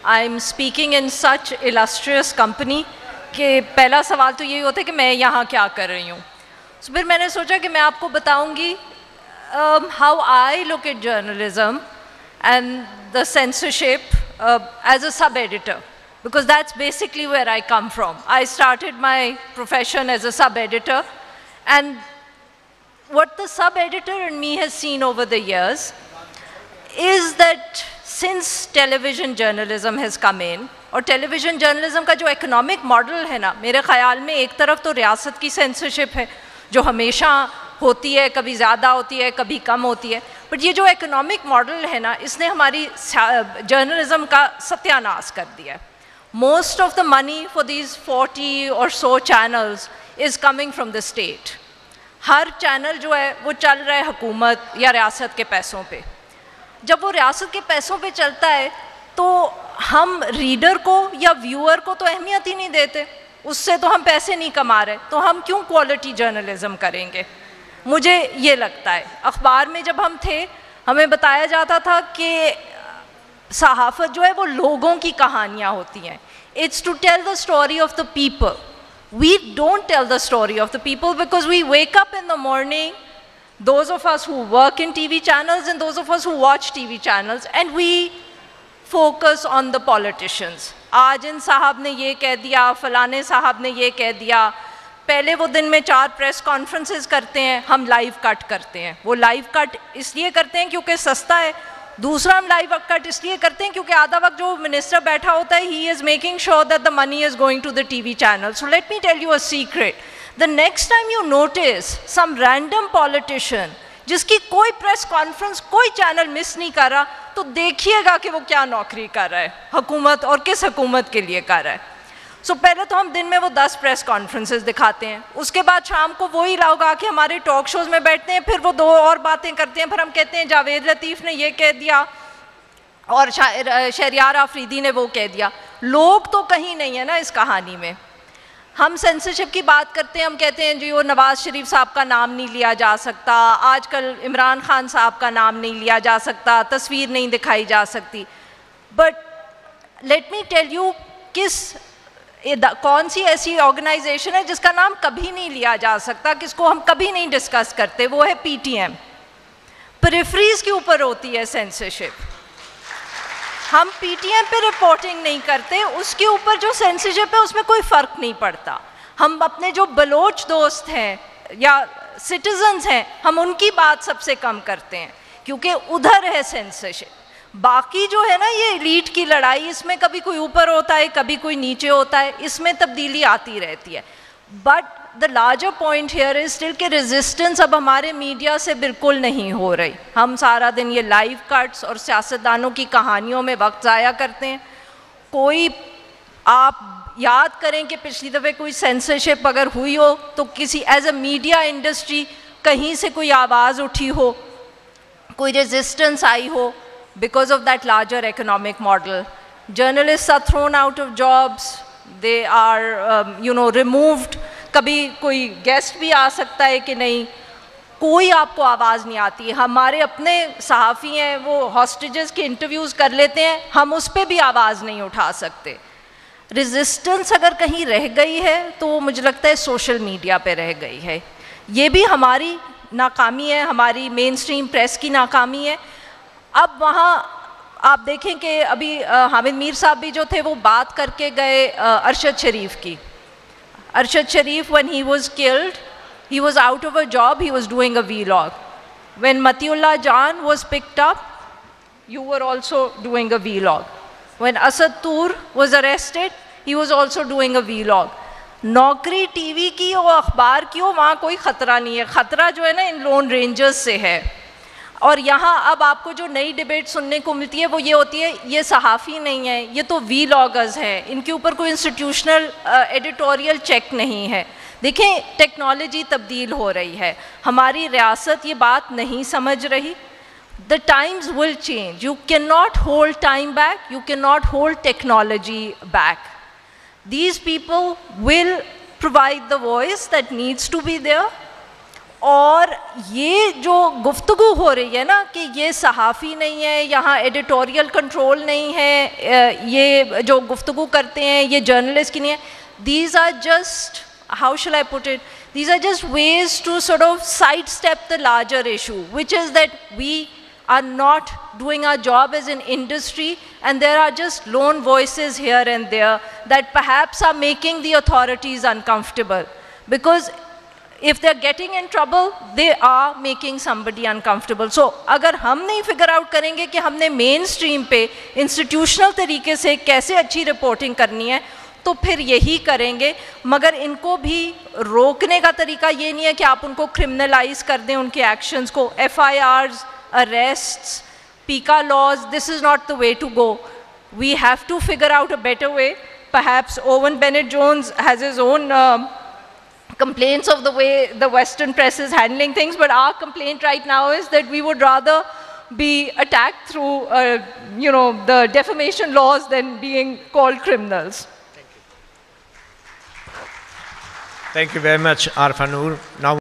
I'm speaking in such illustrious company کہ پہلا سوال تو یہی ہوتا ہے کہ میں یہاں کیا کر رہی ہوں. So پھر میں نے سوچا کہ میں آپ کو بتاؤں گی how I look at journalism and the censorship as a sub-editor, because that's basically where I come from. I started my profession as a sub-editor, and what the sub-editor in me has seen over the years is that since television journalism has come in, اور ٹیلی vision journalism کا جو economic model ہے نا، میرے خیال میں ایک طرف تو ریاست کی سینسرشپ ہے جو ہمیشہ ہوتی ہے، کبھی زیادہ ہوتی ہے کبھی کم ہوتی ہے، بٹ یہ جو اکنامک ماڈل ہے نا، اس نے ہماری جرنلزم کا ستیہ ناش کر دیا ہے. Most of the money for these 40 or so channels is coming from the state. ہر چینل جو ہے وہ چل رہا ہے حکومت یا ریاست کے پیسوں پہ. جب وہ ریاست کے پیسوں پہ چلتا ہے تو ہم ریڈر کو یا ویور کو تو اہمیت ہی نہیں دیتے، اس سے تو ہم پیسے نہیں کما رہے، تو ہم کیوں کوالٹی جرنلزم کریں گے؟ مجھے یہ لگتا ہے. اخبار میں جب ہم تھے ہمیں بتایا جاتا تھا کہ صحافت جو ہے وہ لوگوں کی کہانیاں ہوتی ہیں. It's to tell the story of the people. We don't tell the story of the people because we wake up in the morning, those of us who work in TV channels and those of us who watch TV channels, and we focus on the politicians. آج ان صاحب نے یہ کہہ دیا, فلانے صاحب نے یہ کہہ دیا. پہلے وہ دن میں 4 پریس کانفرنسز کرتے ہیں, ہم لائیو کٹ کرتے ہیں. وہ لائیو کٹ اس لیے کرتے ہیں کیونکہ سستا ہے. دوسرا ہم لائیو کٹ اس لیے کرتے ہیں کیونکہ آدھا وقت جو منسٹر بیٹھا ہوتا ہے, he is making sure that the money is going to the TV channel. So let me tell you a secret. The next time you notice some random politician جس کی کوئی پریس کانفرنس کوئی channel مس نہیں کر رہا, تو دیکھیے گا کہ وہ کیا نوکری کر رہا ہے حکومت, اور کس حکومت کے لیے کر رہا ہے. سو پہلے تو ہم دن میں وہ 10 پریس کانفرنسز دکھاتے ہیں, اس کے بعد شام کو وہی لوگ آ کے ہمارے ٹاک شوز میں بیٹھتے ہیں, پھر وہ 2 اور باتیں کرتے ہیں, پھر ہم کہتے ہیں جاوید لطیف نے یہ کہہ دیا اور شہریار آفریدی نے وہ کہہ دیا. لوگ تو کہیں نہیں ہے نا اس کہانی میں. ہم سینسرشپ کی بات کرتے ہیں, ہم کہتے ہیں جی وہ نواز شریف صاحب کا نام نہیں لیا جا سکتا, آج کل عمران خان صاحب کا نام نہیں لیا جا سکتا, تصویر نہیں دکھائی جا سکتی. But let me tell you کون سی ایسی آرگنائزیشن ہے جس کا نام کبھی نہیں لیا جا سکتا, کس کو ہم کبھی نہیں ڈسکس کرتے, وہ ہے پی ٹی ایم. پریفریز کے اوپر ہوتی ہے سینسرشپ. ہم پی ٹی ایم پہ رپورٹنگ نہیں کرتے, اس کے اوپر جو سینسرشپ ہے اس میں کوئی فرق نہیں پڑتا. ہم اپنے جو بلوچ دوست ہیں یا سٹیزنز ہیں, ہم ان کی بات سب سے کم کرتے ہیں کیونکہ ادھر ہے سینسرشپ. باقی جو ہے نا یہ ایلیٹ کی لڑائی, اس میں کبھی کوئی اوپر ہوتا ہے کبھی کوئی نیچے ہوتا ہے, اس میں تبدیلی آتی رہتی ہے. But the larger point here is still کہ resistance اب ہمارے میڈیا سے بالکل نہیں ہو رہی. ہم سارا دن یہ لائیو کٹس اور سیاستدانوں کی کہانیوں میں وقت ضائع کرتے ہیں. کوئی آپ یاد کریں کہ پچھلی دفعہ کوئی سینسرشپ اگر ہوئی ہو تو کسی ایز اے میڈیا انڈسٹری کہیں سے کوئی آواز اٹھی ہو, کوئی resistance I who because of that larger economic model. Journalists are thrown out of jobs, they are removed. کبھی کوئی گیسٹ بھی آ سکتا ہے کہ نہیں, کوئی آپ کو آواز نہیں آتی. ہمارے اپنے صحافی ہیں وہ ہاسٹیجز کے انٹرویوز کر لیتے ہیں, ہم اس پہ بھی آواز نہیں اٹھا سکتے. ریزسٹنس اگر کہیں رہ گئی ہے تو وہ مجھے لگتا ہے سوشل میڈیا پہ رہ گئی ہے. یہ بھی ہماری ناکامی ہے, ہماری مین اسٹریم پریس کی ناکامی ہے. اب وہاں آپ دیکھیں کہ ابھی حامد میر صاحب بھی جو تھے وہ بات کر کے گئے ارشد شریف کی. Arshad Sharif, when he was killed, he was out of a job, he was doing a vlog. When Matiullah Jan was picked up, you were also doing a vlog. When Asad Tur was arrested, he was also doing a vlog. نوکری T V کی ہو اخبار کی ہو, وہاں کوئی خطرہ نہیں ہے. خطرہ جو ہے نا ان لون رینجرز سے ہے. اور یہاں اب آپ کو جو نئی ڈیبیٹ سننے کو ملتی ہے وہ یہ ہوتی ہے یہ صحافی نہیں ہے, یہ تو وی لاگرز ہیں, ان کے اوپر کوئی انسٹیٹیوشنل ایڈیٹوریل چیک نہیں ہے. دیکھیں ٹیکنالوجی تبدیل ہو رہی ہے, ہماری ریاست یہ بات نہیں سمجھ رہی. The times will change. You cannot hold time back, you cannot hold technology back. These people will provide the voice that needs to be there. اور یہ جو گفتگو ہو رہی ہے نا کہ یہ صحافی نہیں ہے, یہاں ایڈیٹوریل کنٹرول نہیں ہے, یہ جو گفتگو کرتے ہیں یہ جرنلسٹ کی نہیں ہے, these are just, how shall I put it, these are just ways to sort of sidestep the larger issue, which is that we are not doing our job as an industry, and there are just lone voices here and there that perhaps are making the authorities uncomfortable. Because if they're getting in trouble, they are making somebody uncomfortable. So اگر ہم نہیں figure out کریں گے کہ ہم نے مین stream پہ institutional طریقے سے کیسے اچھی رپورٹنگ کرنی ہے, تو پھر یہی کریں گے. مگر ان کو بھی روکنے کا طریقہ یہ نہیں ہے کہ آپ ان کو کرمنلائز کر دیں, ان کے ایکشنز کو, FIRs, arrests, PICA laws, this is not the way to go. We have to figure out a better way. Perhaps Owen Bennett-Jones has his own complaints of the way the Western press is handling things, but our complaint right now is that we would rather be attacked through, the defamation laws than being called criminals. Thank you very much, Arfa Noor. Now